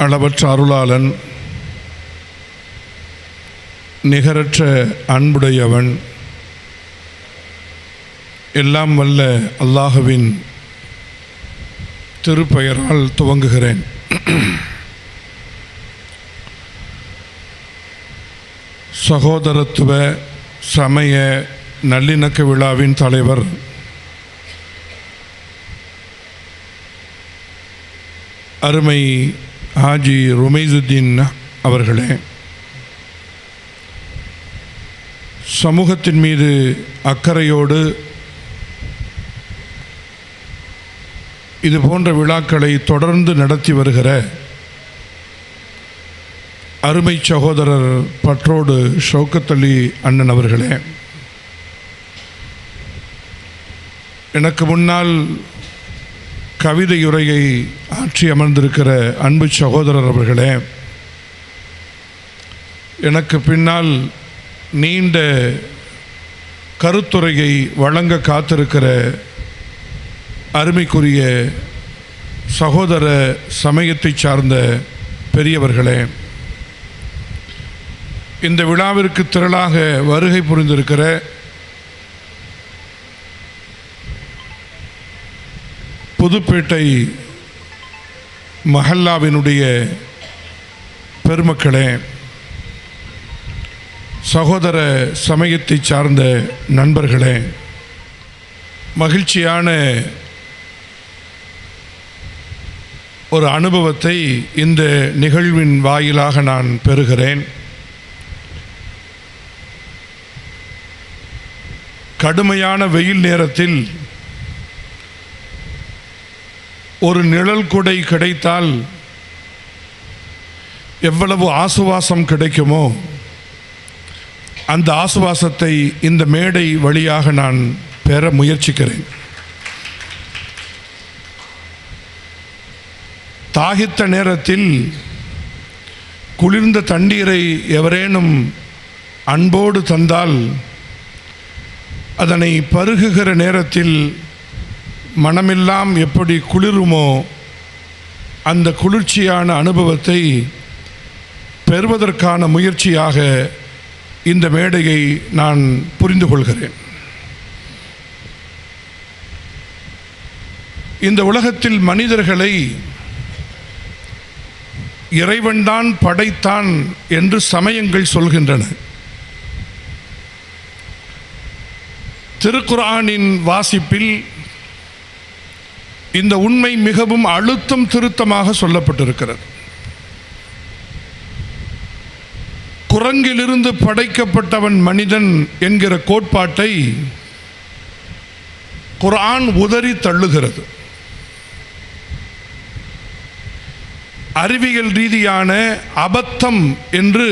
அளவற்ற அருளாளன், நிகரற்ற அன்புடையவன், எல்லாம் வல்ல அல்லாஹுவின் திருப்பெயரால் துவங்குகிறேன். சகோதரத்துவ சமய நல்லிணக்க விழாவின் தலைவர் அருமை ஹாஜி ருமைசுத்தீன் அவர்களே, சமூகத்தின் மீது அக்கறையோடு இது போன்ற விழாக்களை தொடர்ந்து நடத்தி வருகிற அருமை சகோதரர் பற்றோடு ஷவுக்கத் அலி அண்ணன் அவர்களே, எனக்கு முன்னால் கவிதையுரையை ஆற்றி அமர்ந்திருக்கிற அன்பு சகோதரர் அவர்களே, எனக்கு பின்னால் நீண்ட கருத்துரையை வழங்க காத்திருக்கிற அருமைக்குரிய சகோதர சமயத்தை சார்ந்த பெரியவர்களே, இந்த விழாவிற்கு திரளாக வருகை புரிந்திருக்கிற புதுப்பேட்டை மஹல்லாவினுடைய பெருமக்களே, சகோதர சமயத்தை சார்ந்த நண்பர்களே, மகிழ்ச்சியான ஒரு அனுபவத்தை இந்த நிகழ்வின் வாயிலாக நான் பெறுகிறேன். கடுமையான வெயில் நேரத்தில் ஒரு நிழல் குடை கிடைத்தால் எவ்வளவு ஆசுவாசம் கிடைக்குமோ அந்த ஆசுவாசத்தை இந்த மேடை வழியாக நான் பெற முயற்சிக்கிறேன். தாகித்த நேரத்தில் குளிர்ந்த தண்ணீரை எவரேனும் அன்போடு தந்தால் அதனை பருகுகிற நேரத்தில் மனமெல்லாம் எப்படி குளிருமோ அந்த குளிர்ச்சியான அனுபவத்தை பெறுவதற்கான முயற்சியாக இந்த மேடையை நான் புரிந்து கொள்கிறேன். இந்த உலகத்தில் மனிதர்களை இறைவன்தான் படைத்தான் என்று சமயங்கள் சொல்கின்றன. திருக்குர்ஆனின் வாசிப்பில் இந்த உண்மை மிகவும் அழுத்தம் திருத்தமாக சொல்லப்பட்டிருக்கிறது. குரங்கிலிருந்து படைக்கப்பட்டவன் மனிதன் என்கிற கோட்பாட்டை குர்ஆன் உதறி தள்ளுகிறது. அறிவியல் ரீதியான அபத்தம் என்று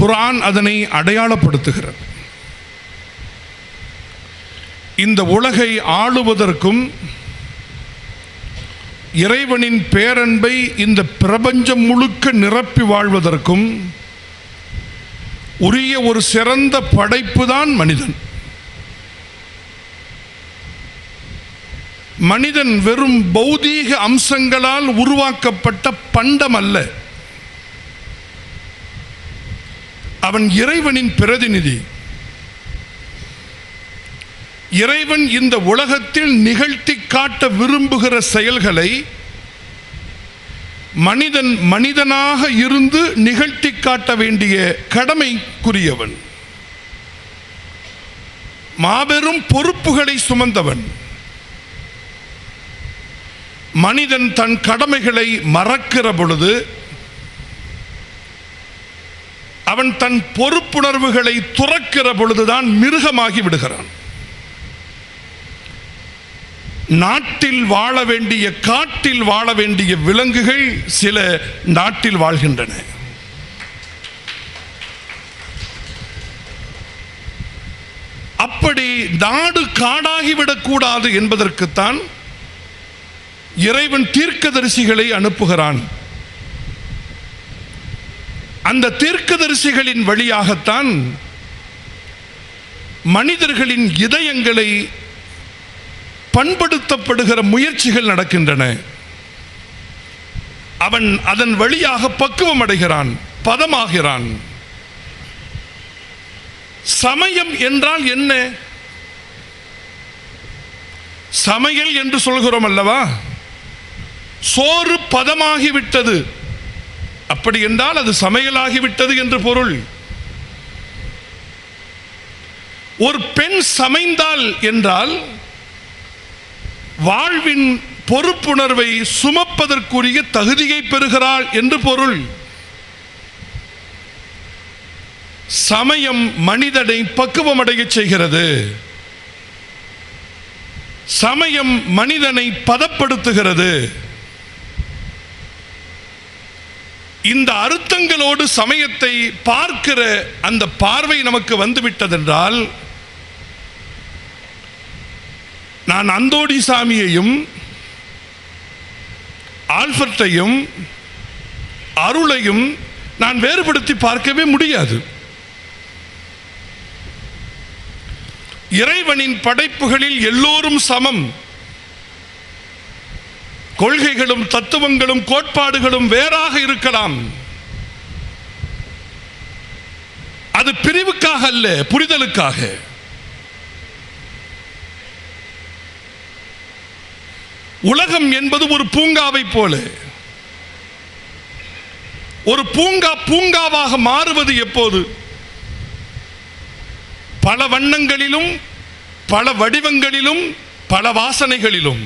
குர்ஆன் அதனை அடையாளப்படுத்துகிறது. இந்த உலகை ஆளுவதற்கும் இறைவனின் பேரன்பை இந்த பிரபஞ்சம் முழுக்க நிரப்பி வாழ்வதற்கும் உரிய ஒரு சிறந்த படைப்பு தான் மனிதன். மனிதன் வெறும் பௌதீக அம்சங்களால் உருவாக்கப்பட்ட பண்டம் அல்ல, அவன் இறைவனின் பிரதிநிதி. இறைவன் இந்த உலகத்தில் நிகழ்த்தி காட்ட விரும்புகிற செயல்களை மனிதன் மனிதனாக இருந்து நிகழ்த்தி காட்ட வேண்டிய கடமைக்குரியவன், மாபெரும் பொறுப்புகளை சுமந்தவன். மனிதன் தன் கடமைகளை மறக்கிற பொழுது அவன் தன் பொறுப்புணர்வுகளை துறக்கிற பொழுதுதான் மிருகமாகி விடுகிறான். நாட்டில் வாழ வேண்டிய காட்டில் வாழ வேண்டிய விலங்குகள் சில நாட்டில் வாழ்கின்றன. அப்படி நாடு காடாகிவிடக்கூடாது என்பதற்குத்தான் இறைவன் தீர்க்கதரிசிகளை அனுப்புகிறான். அந்த தீர்க்கதரிசிகளின் வழியாகத்தான் மனிதர்களின் இதயங்களை பண்படுத்தப்படுகிற முயற்சிகள் நடக்கின்றன. அவன் அதன் வழியாக பக்குவம் அடைகிறான், பதமாகிறான். சமயம் என்றால் என்ன? சமையல் என்று சொல்கிறோம் அல்லவா? சோறு பதமாகிவிட்டது, அப்படி என்றால் அது சமையலாகிவிட்டது என்று பொருள். ஒரு பெண் சமைந்தாள் என்றால் வாழ்வின் பொறுப்புணர்வை சுமப்பதற்குரிய தகுதியை பெறுகிறாள் என்று பொருள். சமயம் மனிதனை பக்குவமடைய செய்கிறது. சமயம் மனிதனை பதப்படுத்துகிறது. இந்த அர்த்தங்களோடு சமயத்தை பார்க்கிற அந்த பார்வை நமக்கு வந்துவிட்டதென்றால், நான் அந்தோணி சாமியையும் ஆல்பர்ட்டையும் அருளையும் நான் வேறுபடுத்தி பார்க்கவே முடியாது. இறைவனின் படைப்புகளில் எல்லோரும் சமம். கொள்கைகளும் தத்துவங்களும் கோட்பாடுகளும் வேறாக இருக்கலாம். அது பிரிவுக்காக அல்ல, புரிதலுக்காக. உலகம் என்பது ஒரு பூங்காவை போல. ஒரு பூங்கா பூங்காவாக மாறுவது எப்போது? பல வண்ணங்களிலும் பல வடிவங்களிலும் பல வாசனைகளிலும்,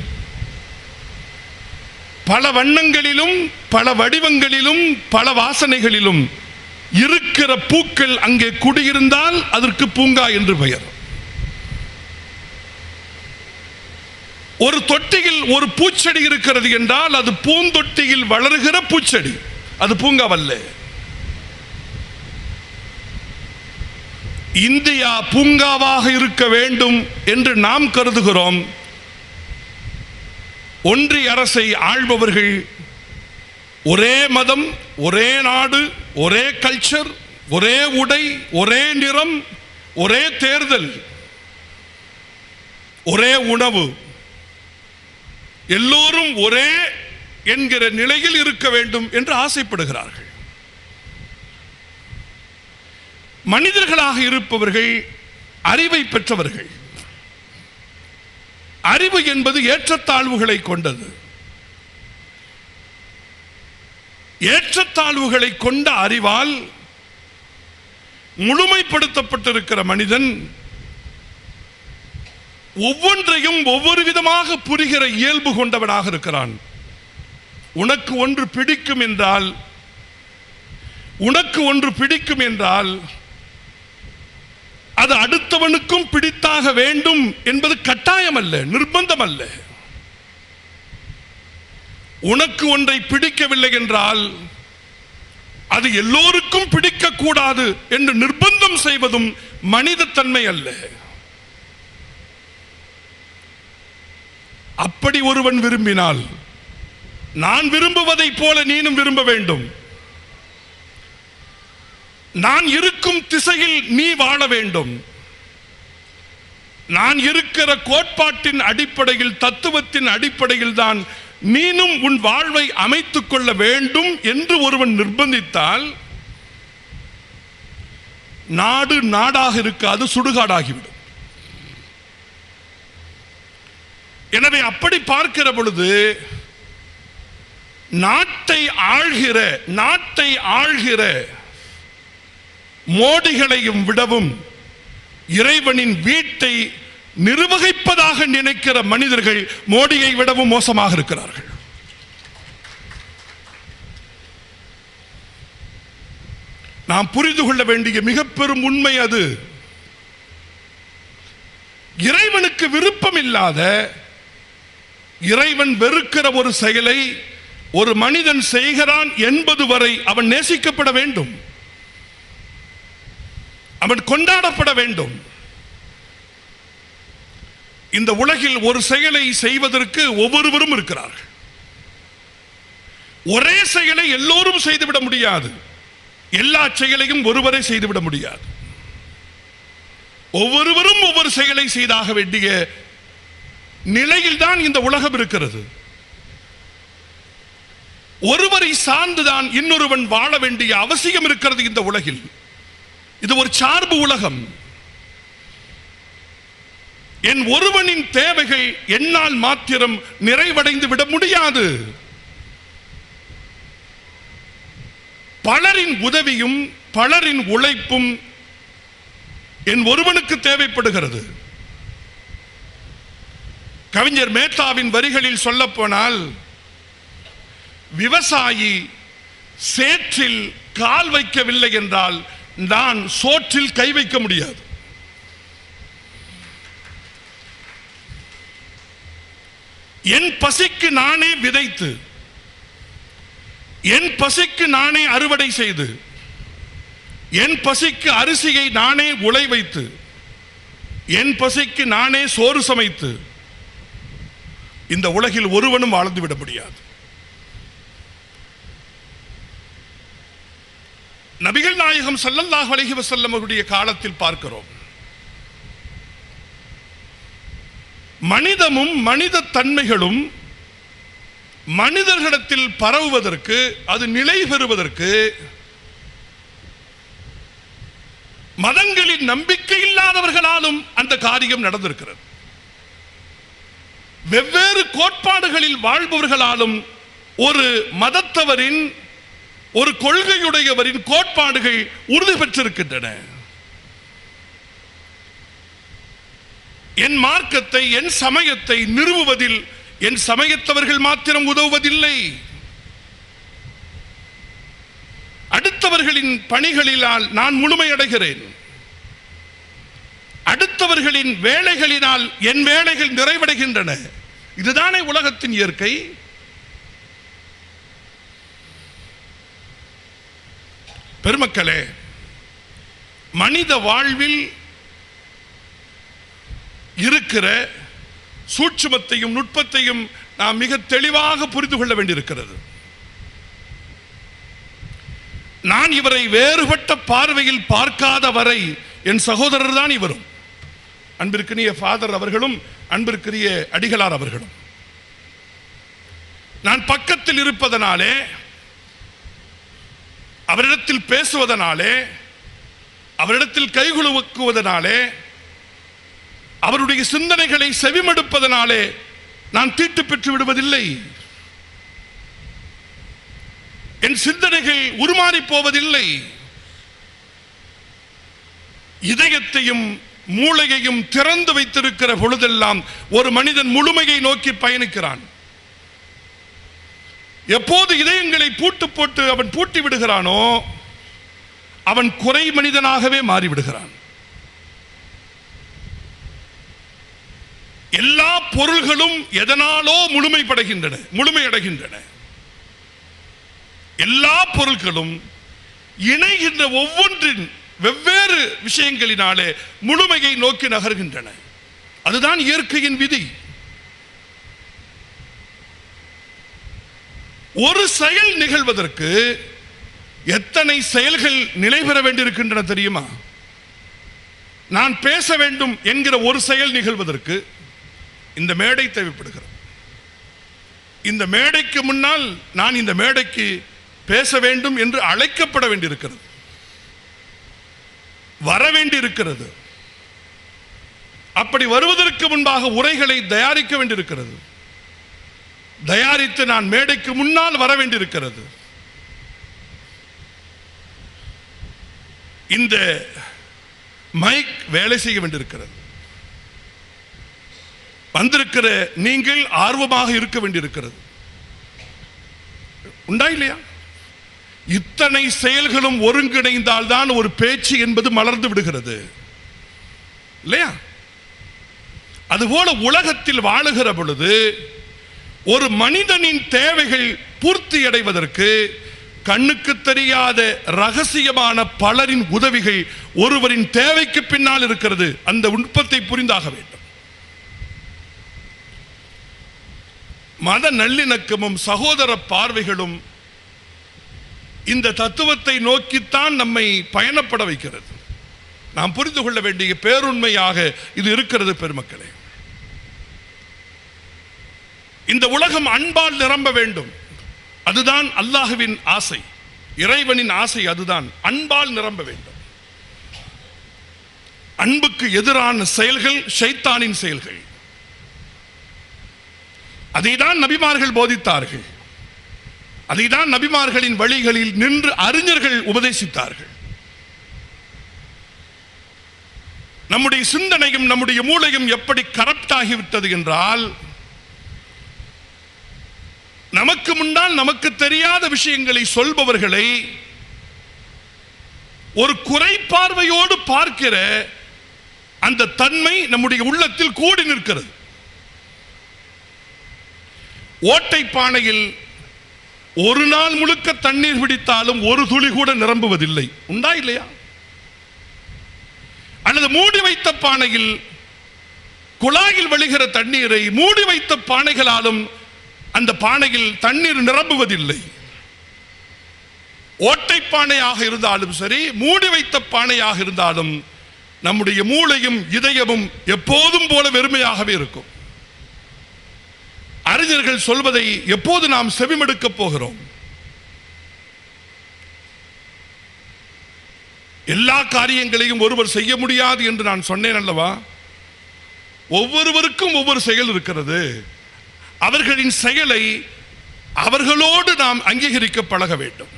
பல வண்ணங்களிலும் பல வடிவங்களிலும் பல வாசனைகளிலும் இருக்கிற பூக்கள் அங்கே குடியிருந்தால் அதற்கு பூங்கா என்று பெயர். ஒரு தொட்டியில் ஒரு பூச்செடி இருக்கிறது என்றால் அது பூந்தொட்டியில் வளர்கிற பூச்செடி, அது பூங்காவல்ல. இந்தியா பூங்காவாக இருக்க வேண்டும் என்று நாம் கருதுகிறோம். ஒன்றிய அரசை ஆள்பவர்கள் ஒரே மதம், ஒரே நாடு, ஒரே கல்ச்சர், ஒரே உடை, ஒரே நிறம், ஒரே தேர்தல், ஒரே உணவு, எல்லோரும் ஒரே என்கிற நிலையில் இருக்க வேண்டும் என்று ஆசைப்படுகிறார்கள். மனிதர்களாக இருப்பவர்கள் அறிவை பெற்றவர்கள். அறிவு என்பது ஏற்றத்தாழ்வுகளை கொண்டது. ஏற்றத்தாழ்வுகளை கொண்ட அறிவால் முழுமைப்படுத்தப்பட்டிருக்கிற மனிதன் ஒவ்வொன்றையும் ஒவ்வொரு விதமாக புரிகிற இயல்பு கொண்டவனாக இருக்கிறான். உனக்கு ஒன்று பிடிக்கும் என்றால், உனக்கு ஒன்று பிடிக்கும் என்றால் அது அடுத்தவனுக்கும் பிடித்தாக வேண்டும் என்பது கட்டாயம் அல்ல, நிர்பந்தம் அல்ல. உனக்கு ஒன்றை பிடிக்கவில்லை என்றால் அது எல்லோருக்கும் பிடிக்கக்கூடாது என்று நிர்பந்தம் செய்வதும் மனித தன்மை அல்ல. அப்படி ஒருவன் விரும்பினால், நான் விரும்புவதை போல நீனும் விரும்ப வேண்டும், நான் இருக்கும் திசையில் நீ வாழ வேண்டும், நான் இருக்கிற கோட்பாட்டின் அடிப்படையில், தத்துவத்தின் அடிப்படையில் தான் நீனும் உன் வாழ்வை அமைத்துக் கொள்ள வேண்டும் என்று ஒருவன் நிர்பந்தித்தால் நாடு நாடாக இருக்காது, சுடுகாடாகிவிடும். எனவே அப்படி பார்க்கிற பொழுது நாட்டை ஆள்கிற மோடிகளையும் விடவும் இறைவனின் வீட்டை நிர்வகிப்பதாக நினைக்கிற மனிதர்கள் மோடியை விடவும் மோசமாக இருக்கிறார்கள். நாம் புரிந்து கொள்ள வேண்டிய மிக பெரும் உண்மை அது. இறைவனுக்கு விருப்பம் இல்லாத, இறைவன் வெறுக்கிற ஒரு செயலை ஒரு மனிதன் செய்கிறான் என்பது வரை அவன் நேசிக்கப்பட வேண்டும், அவன் கொண்டாடப்பட வேண்டும். இந்த உலகில் ஒரு செயலை செய்வதற்கு ஒவ்வொருவரும் இருக்கிறார்கள். ஒரே செயலை எல்லோரும் செய்துவிட முடியாது, எல்லா செயலையும் ஒருவரை செய்துவிட முடியாது. ஒவ்வொருவரும் ஒவ்வொரு செயலை செய்தாக வேண்டிய நிலையில் தான் இந்த உலகம் இருக்கிறது. ஒருவரை சார்ந்துதான் இன்னொருவன் வாழ வேண்டிய அவசியம் இருக்கிறது இந்த உலகில். இது ஒரு சார்பு உலகம். என் ஒருவனின் தேவைகள் என்னால் மாத்திரம் நிறைவடைந்து விட முடியாது. பலரின் உதவியும் பலரின் உழைப்பும் என் ஒருவனுக்கு தேவைப்படுகிறது. கவிஞர் மேத்தாவின் வரிகளில் சொல்லப்போனால், விவசாயி சேற்றில் கால் வைக்கவில்லை என்றால் நான் சோற்றில் கை வைக்க முடியாது. என் பசிக்கு நானே விதைத்து, என் பசிக்கு நானே அறுவடை செய்து, என் பசிக்கு அரிசியை நானே உலை வைத்து, என் பசிக்கு நானே சோறு சமைத்து இந்த உலகில் ஒருவனும் வாழ்ந்து விட முடியாது. நபிகள் நாயகம் ஸல்லல்லாஹு அலைஹி வஸல்லம் அவருடைய காலத்தில் பார்க்கிறோம், மனிதமும் மனித தன்மைகளும் மனிதர்களிடத்தில் பரவுவதற்கு, அது நிலை பெறுவதற்கு மதங்களின் நம்பிக்கை இல்லாதவர்களாலும் அந்த காரியம் நடந்திருக்கிறது. வெவ்வேறு கோட்பாடுகளில் வாழ்பவர்களாலும் ஒரு மதத்தவரின், ஒரு கொள்கையுடையவரின் கோட்பாடுகள் உறுதி பெற்றிருக்கின்றன. என் மார்க்கத்தை, என் சமயத்தை நிறுவுவதில் என் சமயத்தவர்கள் மாத்திரம் உதவுவதில்லை. அடுத்தவர்களின் பணிகளினால் நான் முழுமையடைகிறேன். அடுத்தவர்களின் வேலைகளினால் என் வேலைகள் நிறைவடைகின்றன. இதுதானே உலகத்தின் இயற்கை. பெருமக்களே, மனித வாழ்வில் இருக்கிற சூட்சுமத்தையும் நுட்பத்தையும் நாம் மிக தெளிவாக புரிந்து கொள்ள வேண்டியிருக்கிறது. நான் இவரை வேறுபட்ட பார்வையில் பார்க்காத வரை என் சகோதரர் தான் இவரும், அன்பிற்குரிய ஃபாதர் அவர்களும் அன்பிற்குரிய அடிகளார் அவர்களும். நான் பக்கத்தில் இருப்பதனாலே, அவரிடத்தில் பேசுவதனாலே, அவரிடத்தில் கைகுலுக்குவதனாலே, அவருடைய சிந்தனைகளை செவிமடுப்பதனாலே நான் தீட்டு பெற்று விடுவதில்லை. என் சிந்தனைகள் உருமாறி போவதில்லை. இதயத்தையும் மூளையையும் திறந்து வைத்திருக்கிற பொழுதெல்லாம் ஒரு மனிதன் முழுமையை நோக்கி பயணிக்கிறான். எப்போது இதயங்களை பூட்டு போட்டு அவன் பூட்டி விடுகிறானோ அவன் குறை மனிதனாகவே மாறிவிடுகிறான். எல்லா பொருள்களும் எதனாலோ முழுமையடைகின்றன. எல்லா பொருட்களும் இணைகின்ற ஒவ்வொன்றின் வெவ்வேறு விஷயங்களினாலே முழுமையை நோக்கி நகர்கின்றன. அதுதான் இயற்கையின் விதி. ஒரு செயல் நிகழ்வதற்கு எத்தனை செயல்கள் நிலை பெற வேண்டியிருக்கின்றன தெரியுமா? நான் பேச வேண்டும் என்கிற ஒரு செயல் நிகழ்வதற்கு இந்த மேடை தேவைப்படுகிறது. இந்த மேடைக்கு முன்னால் நான் இந்த மேடைக்கு பேச வேண்டும் என்று அழைக்கப்பட வேண்டியிருக்கிறது, வர வேண்டியிருக்கிறது. அப்படி வருவதற்கு முன்பாக உரைகளை தயாரிக்க வேண்டியிருக்கிறது. தயாரித்து நான் மேடைக்கு முன்னால் வர வேண்டியிருக்கிறது. இந்த மைக் வேலை செய்ய வேண்டியிருக்கிறது. வந்திருக்கிற நீங்கள் ஆர்வமாக இருக்க வேண்டியிருக்கிறது. உண்டா இல்லையா? இத்தனை செயல்களும் ஒருங்கிணைந்தால் தான் ஒரு பேச்சு என்பது மலர்ந்து விடுகிறது இல்லையா? அதுபோல உலகத்தில் வாழுகிற பொழுது ஒரு மனிதனின் தேவைகள் பூர்த்தி அடைவதற்கு கண்ணுக்கு தெரியாத ரகசியமான பலரின் உதவிகள் ஒருவரின் தேவைக்கு பின்னால் இருக்கிறது. அந்த நுட்பத்தை புரிந்தாக வேண்டும். மத நல்லிணக்கமும் சகோதர பார்வைகளும் இந்த தத்துவத்தை நோக்கித்தான் நம்மை பயணப்பட வைக்கிறது. நாம் புரிந்து கொள்ள வேண்டிய பேருண்மையாக இது இருக்கிறது. பெருமக்களே, இந்த உலகம் அன்பால் நிரம்ப வேண்டும். அதுதான் அல்லாஹ்வின் ஆசை, இறைவனின் ஆசை. அதுதான் அன்பால் நிரம்ப வேண்டும். அன்புக்கு எதிரான செயல்கள் ஷைத்தானின் செயல்கள். அதைதான் நபிமார்கள் போதித்தார்கள். அதைதான் நபிமார்களின் வழிகளில் நின்று அறிஞர்கள் உபதேசித்தார்கள். நம்முடைய சிந்தனையும் நம்முடைய மூளையும் எப்படி கரப்ட் ஆகிவிட்டது என்றால், நமக்கு முன்னால் நமக்கு தெரியாத விஷயங்களை சொல்பவர்களை ஒரு குறை பார்வையோடு பார்க்கிற அந்த தன்மை நம்முடைய உள்ளத்தில் கூடி நிற்கிறது. ஓட்டை பானையில் ஒரு நாள் முழுக்க தண்ணீர் பிடித்தாலும் ஒரு துளி கூட நிரம்புவதில்லை. உண்டா இல்லையா? அல்லது மூடி வைத்த பானையில் குழாயில் வழிகிற தண்ணீரை மூடி வைத்த பானைகளாலும் அந்த பானையில் தண்ணீர் நிரம்புவதில்லை. ஓட்டை பானையாக இருந்தாலும் சரி, மூடி வைத்த பானையாக இருந்தாலும் நம்முடைய மூளையும் இதயமும் எப்போதும் போல வெறுமையாகவே இருக்கும். அறிஞர்கள் சொல்வதை எப்போது நாம் செவிமடுக்க போகிறோம்? எல்லா காரியங்களையும் ஒருவர் செய்ய முடியாது என்று நான் சொன்னேன் அல்லவா? ஒவ்வொருவருக்கும் ஒவ்வொரு செயல் இருக்கிறது. அவர்களின் செயலை அவர்களோடு நாம் அங்கீகரிக்க பழக வேண்டும்.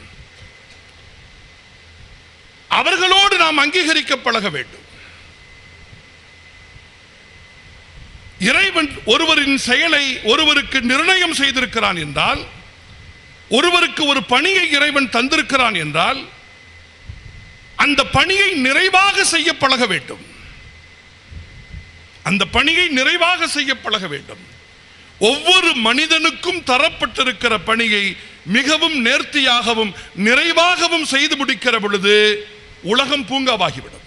அவர்களோடு நாம் அங்கீகரிக்க பழக வேண்டும். இறைவன் ஒருவரின் செயலை ஒருவருக்கு நிர்ணயம் செய்திருக்கிறான் என்றால், ஒருவருக்கு ஒரு பணியை இறைவன் தந்திருக்கிறான் என்றால், அந்த பணியை நிறைவாக செய்ய பழக வேண்டும். அந்த பணியை நிறைவாக செய்ய பழக வேண்டும். ஒவ்வொரு மனிதனுக்கும் தரப்பட்டிருக்கிற பணியை மிகவும் நேர்த்தியாகவும் நிறைவாகவும் செய்து முடிக்கிற பொழுது உலகம் பூங்காவாகிவிடும்.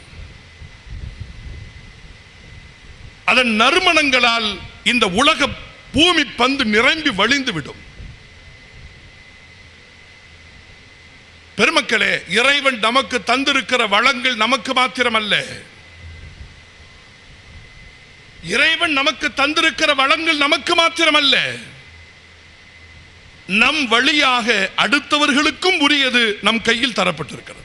அதன் நறுமணங்களால் இந்த உலக பூமி பந்து நிரம்பி வழிந்துவிடும். பெருமக்களே, இறைவன் நமக்கு தந்திருக்கிற வளங்கள் நமக்கு மாத்திரமல்ல. இறைவன் நமக்கு தந்திருக்கிற வளங்கள் நமக்கு மாத்திரமல்ல, நம் வழியாக அடுத்தவர்களுக்கும் உரியது நம் கையில் தரப்பட்டிருக்கிறது.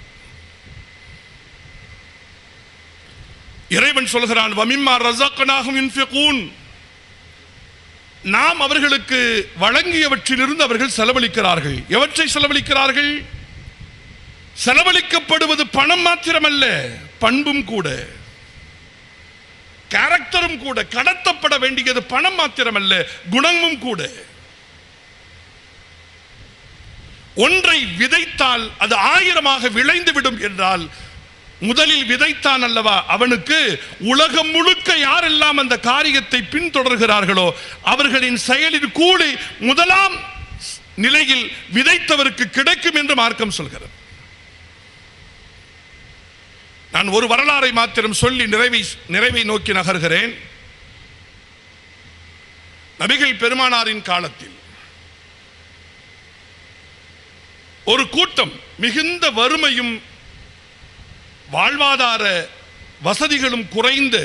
இறைவன் சொல்கிறான், வமிம்மா ரஸக்னாஹும் யுன்ஃபிகூன், நாம் அவர்களுக்கு வழங்கியவற்றிலிருந்து அவர்கள் செலவழிக்கிறார்கள். எவற்றை செலவழிக்கிறார்கள்? செலவழிக்கப்படுவது பணம் மாத்திரமல்ல, பண்பும் கூட, கேரக்டரும் கூட. கடத்தப்பட வேண்டியது பணம் மாத்திரமல்ல, குணமும் கூட. ஒன்றை விதைத்தால் அது 1000ஆக விளைந்துவிடும் என்றால், முதலில் விதைத்தான் அல்லவா, அவனுக்கு உலகம் முழுக்க யாரெல்லாம் அந்த காரியத்தை பின்தொடர்கிறார்களோ அவர்களின் செயலின் கூலி முதலாம் நிலையில் விதைத்தவருக்கு கிடைக்கும் என்று மார்க்கம் சொல்கிறது. நான் ஒரு வரலாறை மாத்திரம் சொல்லி நிறைவை நோக்கி நகர்கிறேன். நபிகள் பெருமானாரின் காலத்தில் ஒரு கூட்டம் மிகுந்த வறுமையும் வாழ்வாதார வசதிகளும் குறைந்து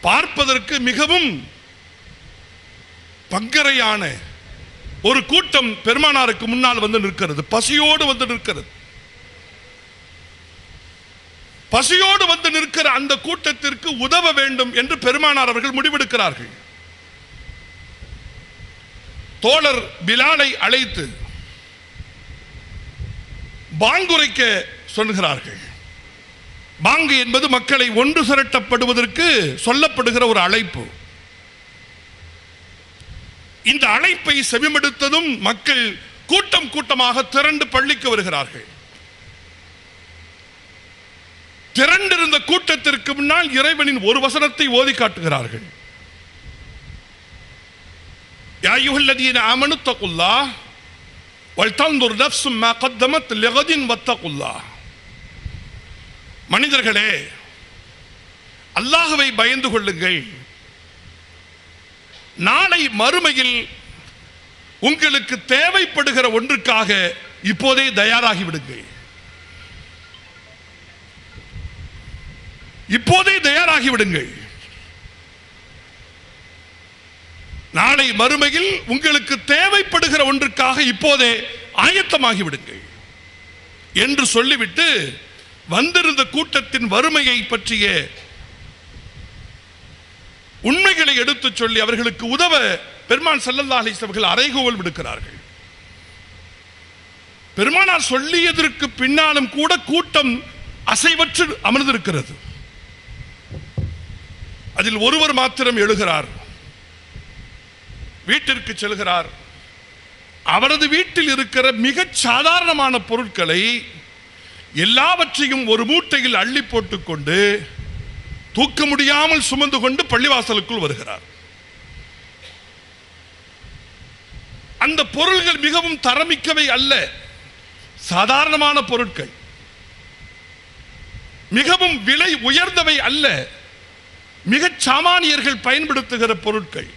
பார்ப்பதற்கு மிகவும் பங்கரையான ஒரு கூட்டம் பெருமானாருக்கு முன்னால் வந்து நிற்கிறது. பசியோடு வந்து நிற்கிறது. பசியோடு வந்து நிற்கிற அந்த கூட்டத்திற்கு உதவ வேண்டும் என்று பெருமானார் அவர்கள் முடிவெடுக்கிறார்கள். தோழர் பிலாலை அழைத்து பாங்குரைக்க சொல்கிறார்கள். பாங்கு என்பது மக்களை ஒன்று திரட்டப்படுவதற்கு சொல்லப்படுகிற ஒரு அழைப்பு. இந்த அழைப்பை செவிமடுத்ததும் மக்கள் கூட்டம் கூட்டமாக திரண்டு பள்ளிக்கு வருகிறார்கள். திரண்டிருந்த கூட்டத்திற்கு முன்னால் இறைவனின் ஒரு வசனத்தை ஓதி காட்டுகிறார்கள். யா அய்யுஹல்லதீன ஆமனு தகுல்லாஹ் வல்தன்துர் நஃப்ஸும் மா கத்தமத் லிகதின் வத்தகுல்லாஹ். மனிதர்களே, அல்லாஹ்வை பயந்து கொள்ளுங்கள். நாளை மறுமையில் உங்களுக்கு தேவைப்படுகிற ஒன்றுக்காக இப்போதே தயாராகி விடுங்கள். இப்போதே தயாராகி விடுங்கள். நாளை மறுமையில் உங்களுக்கு தேவைப்படுகிற ஒன்றுக்காக இப்போதே ஆயத்தமாகி விடுங்கள் என்று சொல்லிவிட்டு வந்திருந்த கூட்டத்தின் வறுமையை பற்றிய உண்மைகளை எடுத்துச் சொல்லி அவர்களுக்கு உதவ பெருமான் ஸல்லல்லாஹு அலைஹி வஸல்லம் அவர்கள் அறைகூவல் விடுக்கிறார்கள். பெருமானார் சொல்லியதற்கு பின்னாலும் கூட கூட்டம் அசைவற்று அமர்ந்திருக்கிறது. அதில் ஒருவர் மாத்திரம் எழுகிறார், வீட்டிற்கு செல்கிறார். அவரது வீட்டில் இருக்கிற மிகச் சாதாரணமான பொருட்களை எல்லாவற்றையும் ஒரு மூட்டையில் அள்ளி போட்டுக்கொண்டு தூக்க முடியாமல் சுமந்து கொண்டு பள்ளிவாசலுக்குள் வருகிறார். அந்த பொருள்கள் மிகவும் தரமிக்கவை அல்ல, சாதாரணமான பொருட்கள், மிகவும் விலை உயர்ந்தவை அல்ல, மிகச் சாமானியர்கள் பயன்படுத்துகிற பொருட்கள்.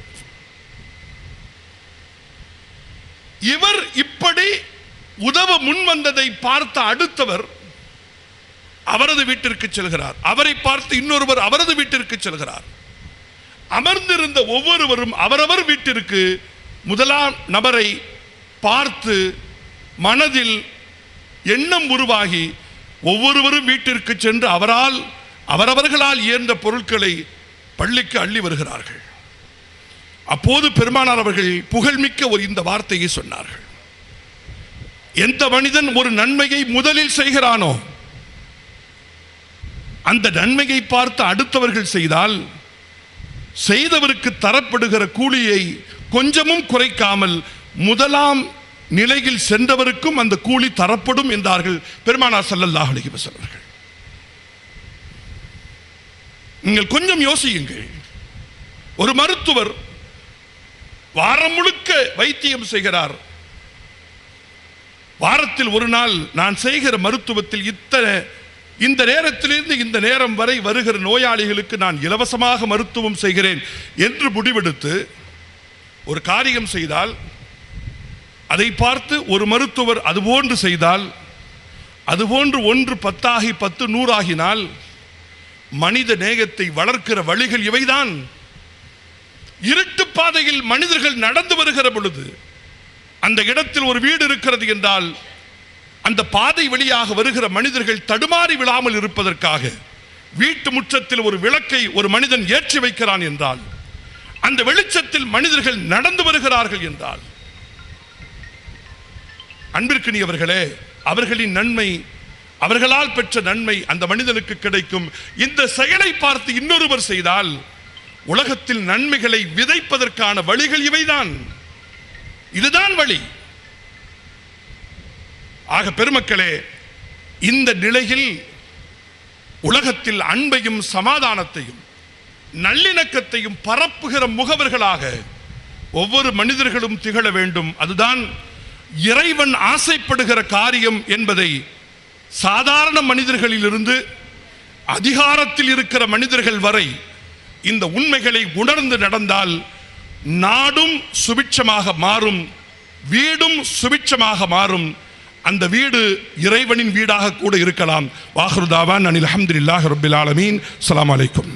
இவர் இப்படி உதவ முன் வந்ததை பார்த்த அடுத்தவர் அவரது வீட்டிற்கு செல்கிறார். அவரை பார்த்து இன்னொருவர் அவரது வீட்டிற்கு செல்கிறார். அமர்ந்திருந்த ஒவ்வொருவரும் அவரவர் வீட்டிற்கு முதலாம் நபரை பார்த்து மனதில் எண்ணம் உருவாகி ஒவ்வொருவரும் வீட்டிற்கு சென்று அவரவர்களால் இயன்ற பொருட்களை பள்ளிக்கு அள்ளி வருகிறார்கள். அப்போது பெருமானார் அவர்கள் புகழ்மிக்க இந்த வார்த்தையை சொன்னார்கள். எந்த மனிதன் ஒரு நன்மையை முதலில் செய்கிறானோ அந்த நன்மையை பார்த்து அடுத்தவர்கள் செய்தால் செய்தவருக்கு தரப்படுகிற கூலியை கொஞ்சமும் குறைக்காமல் முதலாம் நிலையில் சென்றவருக்கும் அந்த கூலி தரப்படும் என்றார்கள் பெருமானார் ஸல்லல்லாஹு அலைஹி வஸல்லம் அவர்கள். நீங்கள் கொஞ்சம் யோசியுங்கள். ஒரு மருத்துவர் வாரம் முழுக்க வைத்தியம் செய்கிறார். வாரத்தில் ஒரு நாள் நான் செய்கிற மருத்துவத்தில் இந்த நேரத்திலிருந்து இந்த நேரம் வரை வருகிற நோயாளிகளுக்கு நான் இலவசமாக மருத்துவம் செய்கிறேன் என்று முடிவெடுத்து ஒரு காரியம் செய்தால் அதை பார்த்து ஒரு மருத்துவர் அதுபோன்று செய்தால், அதுபோன்று 1 10 ஆகி 10 100 ஆகினால் மனித நேயத்தை வளர்க்கிற வழிகள் இவைதான். இருட்டு பாதையில் மனிதர்கள் நடந்து வருகிற பொழுது அந்த இடத்தில் ஒரு வீடு இருக்கிறது என்றால் அந்த பாதை வழியாக வருகிற மனிதர்கள் தடுமாறி விழாமல் இருப்பதற்காக வீட்டு முற்றத்தில் ஒரு விளக்கை ஒரு மனிதன் ஏற்றி வைக்கிறான் என்றால் அந்த வெளிச்சத்தில் மனிதர்கள் நடந்து வருகிறார்கள் என்றால், அன்பிற்கினியவர்களே, அவர்களின் நன்மை, அவர்களால் பெற்ற நன்மை அந்த மனிதனுக்கு கிடைக்கும். இந்த செயலை பார்த்து இன்னொருவர் செய்தால் உலகத்தில் நன்மைகளை விதைப்பதற்கான வழிகள் இவைதான். இதுதான் வழி. ஆக பெருமக்களே, இந்த நிலையில் உலகத்தில் அன்பையும் சமாதானத்தையும் நல்லிணக்கத்தையும் பரப்புகிற முகவர்களாக ஒவ்வொரு மனிதர்களும் திகழ வேண்டும். அதுதான் இறைவன் ஆசைப்படுகிற காரியம் என்பதை சாதாரண மனிதர்களிலிருந்து அதிகாரத்தில் இருக்கிற மனிதர்கள் வரை இந்த உண்மைகளை உணர்ந்து நடந்தால் நாடும் சுபிட்சமாக மாறும், வீடும் சுபிட்சமாக மாறும். அந்த வீடு இறைவனின் வீடாக கூட இருக்கலாம். வாஹிரு தாவான் அனில் அல்ஹம்துலில்லாஹி ரப்பில் ஆலமீன். அஸ்ஸலாமு அலைக்கும்.